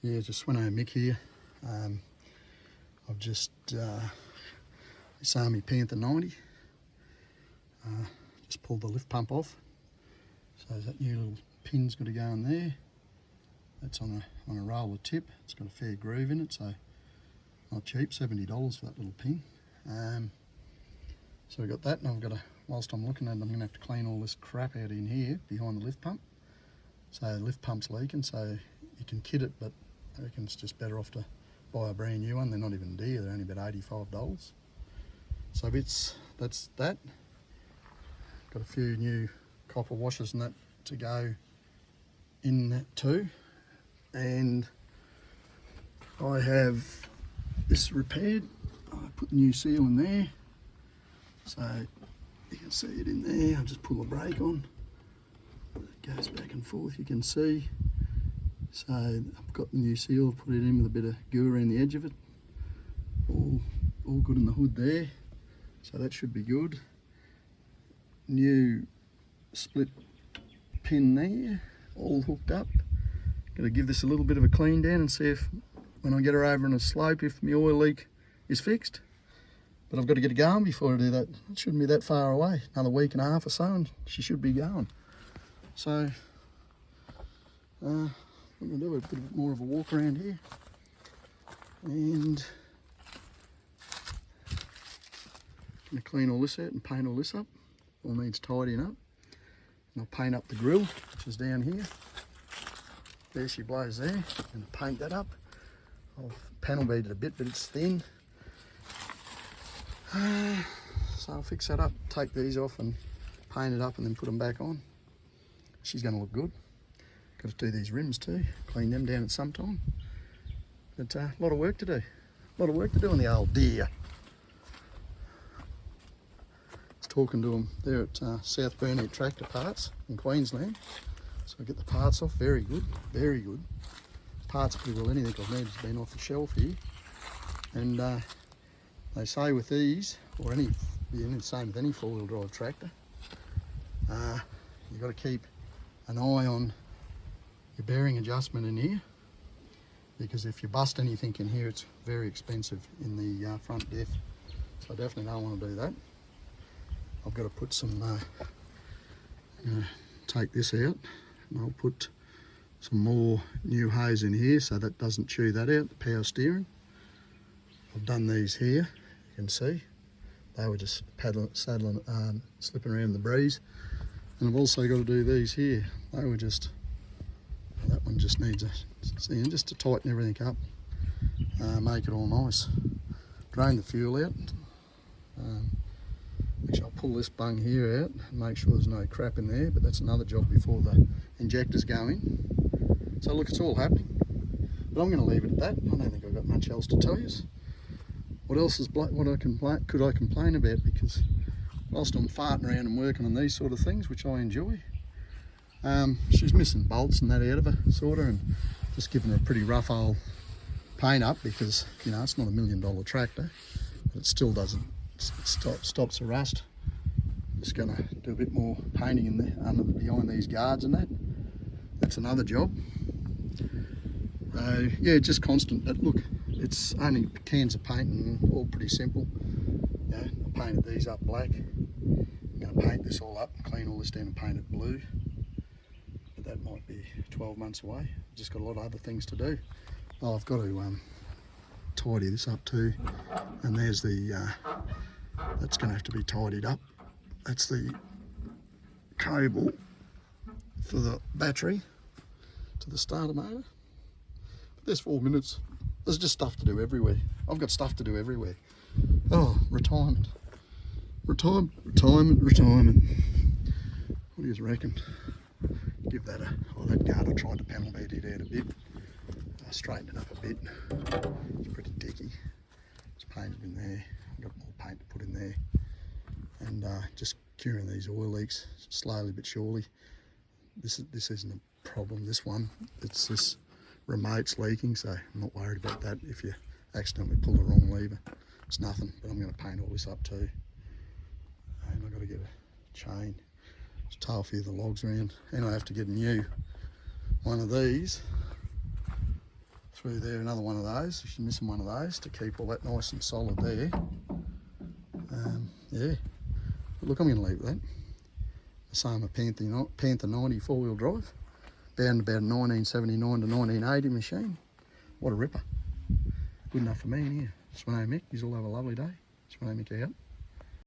Yeah, just went home Mick here. I've just this Army Panther 90. Just pulled the lift pump off. So that new little pin's got to go in there. That's on a roller tip. It's got a fair groove in it, so not cheap, $70 for that little pin. So we've got that, and I've got to, whilst I'm looking at it, I'm going to have to clean all this crap out in here behind the lift pump. So the lift pump's leaking, so you can kit it, but I reckon it's just better off to buy a brand new one. They're not even dear, they're only about $85. So that's that. Got a few new copper washers and that to go in that too. And I have this repaired. I put the new seal in there. So you can see it in there. I'll just pull the brake on. It goes back and forth, you can see. So I've got the new seal, put it in with a bit of goo around the edge of it. All good in the hood there. So that should be good. New split pin there, all hooked up. Going to give this a little bit of a clean down and see if, when I get her over on a slope, if my oil leak is fixed. But I've got to get it going before I do that. It shouldn't be that far away. Another week and a half or so and she should be going. So, I'm going to do a bit more of a walk around here. And I'm going to clean all this out and paint all this up. All needs tidying up. And I'll paint up the grill, which is down here. There she blows there, and paint that up. I'll panel beat it a bit, but it's thin. So I'll fix that up, take these off and paint it up and then put them back on. She's going to look good. Got to do these rims too, clean them down at some time. But a lot of work to do. A lot of work to do on the old deer. I was talking to them there at South Burnett Tractor Parts in Queensland. So I get the parts off, very good, very good. Parts pretty well anything I've needed has been off the shelf here. And they say with these, or the same with any four-wheel drive tractor, you've got to keep an eye on your bearing adjustment in here, because if you bust anything in here, it's very expensive in the front diff. So I definitely don't want to do that. I've got to put some, take this out, and I'll put some more new hose in here so that doesn't chew that out, the power steering. I've done these here, you can see. They were just slipping around in the breeze. And I've also got to do these here. They were just, that one just needs a sand just to tighten everything up, make it all nice. Drain the fuel out. Actually, I'll pull this bung here out and make sure there's no crap in there, but that's another job before the injectors go in. So look, it's all happening. But I'm going to leave it at that. I don't think I've got much else to tell you. What else is could I complain about? Because whilst I'm farting around and working on these sort of things, which I enjoy, she's missing bolts and that out of her, sort of, and just giving her a pretty rough old paint up because, you know, it's not $1 million tractor, but it still doesn't, it stops the rust. Just going to do a bit more painting in there, behind these guards and that. That's another job. Yeah, just constant, but look, it's only cans of paint and all pretty simple. You know, I painted these up black. I'm going to paint this all up, clean all this down and paint it blue. But that might be 12 months away. I've just got a lot of other things to do. Oh, I've got to tidy this up too. And there's the, that's going to have to be tidied up. That's the cable for the battery to the starter motor. But there's 4 minutes. There's just stuff to do everywhere. I've got stuff to do everywhere. Oh, retirement. Retirement. What do you reckon? Give that that guard, I tried to panel beat it out a bit. I straightened it up a bit. It's pretty dicky. It's painted in there. I've got more paint to put in there. And just curing these oil leaks slowly but surely. This isn't a problem, this one. It's this remote's leaking, so I'm not worried about that. If you accidentally pull the wrong lever, it's nothing. But I'm going to paint all this up too. And I've got to get a chain to tow a few of the logs around, and I have to get a new one of these through there, another one of those. If you're missing one of those, to keep all that nice and solid there. Yeah, but look, I'm going to leave that. The same a Panther 90 four-wheel drive, bound about a 1979 to 1980 machine. What a ripper. Good enough for me in here. Swano Mick, he's all have a lovely day. Swano Mick out.